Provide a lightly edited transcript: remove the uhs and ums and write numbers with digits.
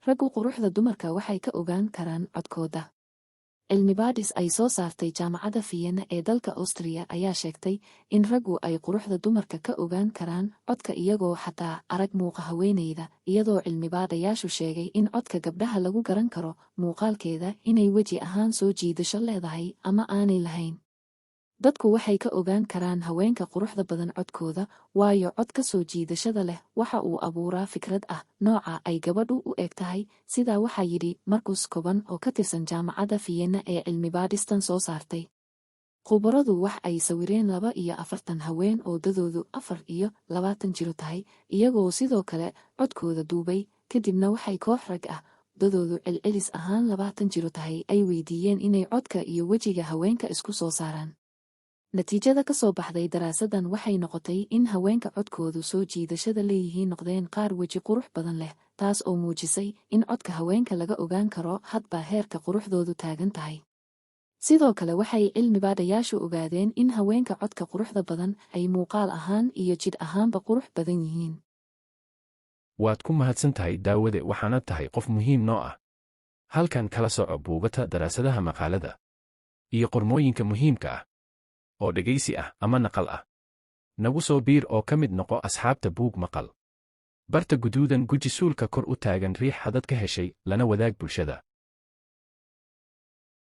Raggu quruxda dumarka waxay ka ogaan karaan codkooda. Cilmi-baadhis ay soo saartay Jaamacadda Vienna ee dalka Austria ayaa sheegtay in raggu ay quruxda dumarka ka ogaan karaan codka iyagoo xataa arag muuqa haweeneyda, iyadoo cilmi-baadhayaashu sheegay in codka gabdhaha lagu garan karo muuqaalkeeda inay weji ahaan soo jiidasho leedahay ama aanay lahayn. Dadku waxay ka ogaan karaan haweenka quruxda badan codkooda, waayo cod ka soo jiidashada leh waxa uu abuuraa fikrad ah nooca ay gabadhu u eg tahay, sidaa waxaa yidhi Markus Koban oo ka tirsan Jaamacadda Vienna ee cilmi-baadhistan soo saartay. Khubaradu wax ay sawireen 42 haween oo dadoodu 24 jiro tahay, iyagoo sidoo kale codkooda duubay, kadibna waxay koox rag ah dadoodu celcelis ahaan 20 jiro tahay ay weydiiyeen inay codka iyo wejiga haweenka isku soo saaraan. Natiijada ka soo baxday daraasaddan waxay noqotay in haweenka codkoodu soo jiidashada leeyihiin noqdeen qaar weji qurux badan leh, taas oo muujisay in codka haweenka laga ogaan karo hadba heerka quruxdoodu taagan tahay. Sidoo kale waxay cilmi-baadhayaashu ogaadeen in haweenka codka quruxda badan ay muuqaal ahaan iyo jidh ahaanba qurux badan yihiin. Waad ku mahadsantahay daawade, waxaana tahay qof muhiim noo ah. Halkan kala soco buugata daraasadaha maqaalada iyo qormooyinka muhiimka ah oo dhegaysi ah ama naqal ah. Nagu soo biir oo ka mid noqo asxaabta buug maqal. Barta guduudan guji suulka kor u taagan riix hadad ka heshay, lana wadaag bulshada.